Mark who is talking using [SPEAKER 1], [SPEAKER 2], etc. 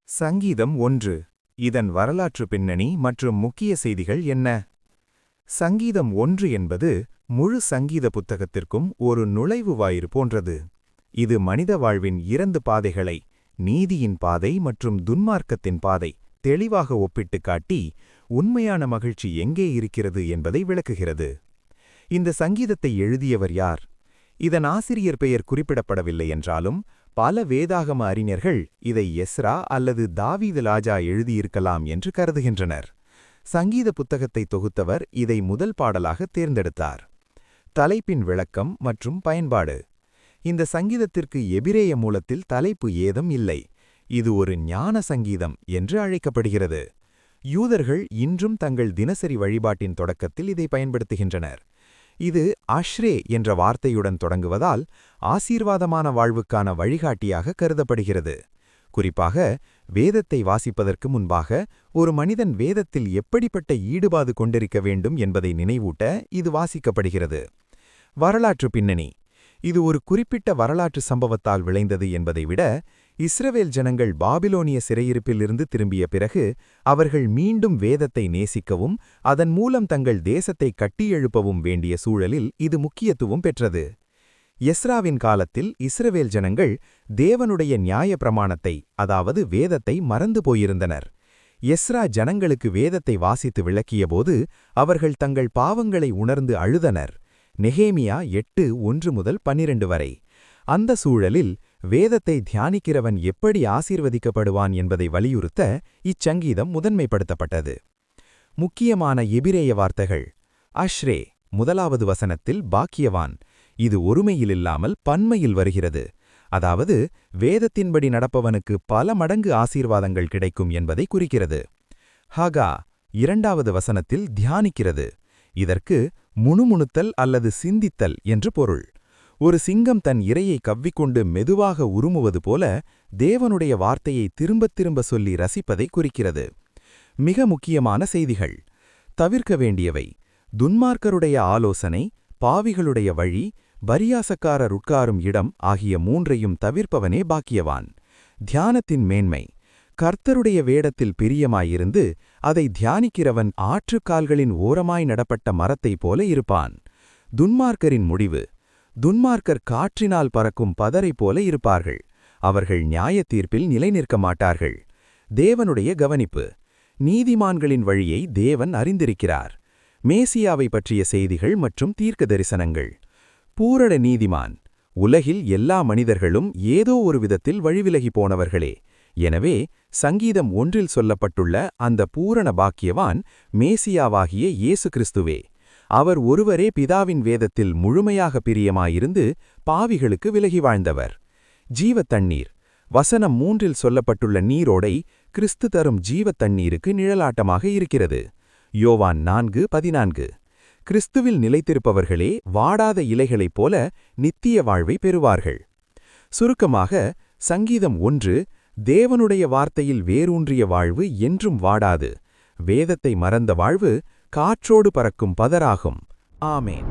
[SPEAKER 1] சங்கீதம் 1. இதன் வரலாற்று பின்னணி மற்றும் முக்கிய செய்திகள் என்ன? சங்கீதம் 1 என்பது முழு சங்கீத புத்தகத்திற்கும் ஒரு நுழைவுவாயிறு போன்றது. இது மனித வாழ்வின் 2 பாதைகளை, நீதியின் பாதை மற்றும் துன்மார்க்கத்தின் பாதை, தெளிவாக ஒப்பிட்டுக் காட்டி, உண்மையான மகிழ்ச்சி எங்கே இருக்கிறது என்பதை விளக்குகிறது. இந்த சங்கீதத்தை எழுதியவர் யார்? இதன் ஆசிரியர் பெயர் குறிப்பிடப்படவில்லை என்றாலும், பல வேதாகம அறிஞர்கள் இதை எஸ்ரா அல்லது தாவீது ராஜா எழுதியிருக்கலாம் என்று கருதுகின்றனர். சங்கீத புத்தகத்தை தொகுத்தவர் இதை முதல் பாடலாக தேர்ந்தெடுத்தார். தலைப்பின் விளக்கம் மற்றும் பயன்பாடு. இந்த சங்கீதத்திற்கு எபிரேய மூலத்தில் தலைப்பு ஏதும் இல்லை. இது ஒரு ஞான சங்கீதம் என்று அழைக்கப்படுகிறது. யூதர்கள் இன்றும் தங்கள் தினசரி வழிபாட்டின் தொடக்கத்தில் இதை பயன்படுத்துகின்றனர். இது அஷ்ரே என்ற வார்த்தையுடன் தொடங்குவதால் ஆசீர்வாதமான வாழ்வுக்கான வழிகாட்டியாக கருதப்படுகிறது. குறிப்பாக, வேதத்தை வாசிப்பதற்கு முன்பாக ஒரு மனிதன் வேதத்தில் எப்படிப்பட்ட ஈடுபாடு கொண்டிருக்க வேண்டும் என்பதை நினைவூட்ட இது வாசிக்கப்படுகிறது. வரலாற்று பின்னணி. இது ஒரு குறிப்பிட்ட வரலாற்று சம்பவத்தால் விளைந்தது என்பதை விட, இஸ்ரவேல் ஜனங்கள் பாபிலோனிய சிறையிருப்பிலிருந்து திரும்பிய பிறகு அவர்கள் மீண்டும் வேதத்தை நேசிக்கவும் அதன் மூலம் தங்கள் தேசத்தை கட்டியெழுப்பவும் வேண்டிய சூழலில் இது முக்கியத்துவம் பெற்றது. எஸ்ராவின் காலத்தில் இஸ்ரவேல் ஜனங்கள் தேவனுடைய நியாய பிரமாணத்தை, அதாவது வேதத்தை மறந்து போயிருந்தனர். எஸ்ரா ஜனங்களுக்கு வேதத்தை வாசித்து விளக்கியபோது அவர்கள் தங்கள் பாவங்களை உணர்ந்து அழுதனர். நெகேமியா 8:1-12 வரை. அந்த சூழலில் வேதத்தை தியானிக்கிறவன் எப்படி ஆசீர்வதிக்கப்படுவான் என்பதை வலியுறுத்த இச்சங்கீதம் முதன்மைப்படுத்தப்பட்டது. முக்கியமான எபிரேய வார்த்தைகள். அஷ்ரே 1வது வசனத்தில் பாக்கியவான். இது ஒருமையிலில்லாமல் பன்மையில் வருகிறது. அதாவது வேதத்தின்படி நடப்பவனுக்கு பல மடங்கு ஆசீர்வாதங்கள் கிடைக்கும் என்பதை குறிக்கிறது. ஹகா 2வது வசனத்தில் தியானிக்கிறது. இதற்கு முணுமுணுத்தல் அல்லது சிந்தித்தல் என்று பொருள். ஒரு சிங்கம் தன் இரையை கவ்விக்கொண்டு மெதுவாக உருமுவது போல தேவனுடைய வார்த்தையை திரும்பத் திரும்ப சொல்லி ரசிப்பதை குறிக்கிறது. மிக முக்கியமான செய்திகள். தவிர்க்க வேண்டியவை. துன்மார்க்கருடைய ஆலோசனை, பாவிகளுடைய வழி, பரியாசக்காரர் உட்காரும் இடம் ஆகிய 3ஐயும் தவிர்ப்பவனே பாக்கியவான். தியானத்தின் மேன்மை. கர்த்தருடைய வேடத்தில் பிரியமாயிருந்து அதை தியானிக்கிறவன் ஆற்றுக்கால்களின் ஓரமாய் நடப்பட்ட மரத்தைப் போல இருப்பான். துன்மார்க்கரின் முடிவு. துன்மார்க்கர் காற்றினால் பறக்கும் பதரை போல இருப்பார்கள். அவர்கள் நியாய தீர்ப்பில் நிலைநிற்க மாட்டார்கள். தேவனுடைய கவனிப்பு. நீதிமான்களின் வழியை தேவன் அறிந்திருக்கிறார். மேசியாவை பற்றிய செய்திகள் மற்றும் தீர்க்க தரிசனங்கள். பூரண நீதிமான். உலகில் எல்லா மனிதர்களும் ஏதோ ஒரு விதத்தில் வழிவிலகி போனவர்களே. எனவே சங்கீதம் 1இல் சொல்லப்பட்டுள்ள அந்த பூரண பாக்கியவான் மேசியாவாகிய இயேசு கிறிஸ்துவே. அவர் ஒருவரே பிதாவின் வேதத்தில் முழுமையாக பிரியமாயிருந்து பாவிகளுக்கு விலகி வாழ்ந்தவர். ஜீவத் தண்ணீர். வசனம் 3இல் சொல்லப்பட்டுள்ள நீரோடை கிறிஸ்து தரும் ஜீவத் தண்ணீருக்கு நிழலாட்டமாக இருக்கிறது. யோவான் 4:14. கிறிஸ்துவில் நிலைத்திருப்பவர்களே வாடாத இலைகளைப் போல நித்திய வாழ்வை பெறுவார்கள். சுருக்கமாக, சங்கீதம் 1 தேவனுடைய வார்த்தையில் வேரூன்றிய வாழ்வு என்றும் வாடாது. வேதத்தை மறந்த வாழ்வு காற்றோடு பறக்கும் பதராகும். ஆமேன்.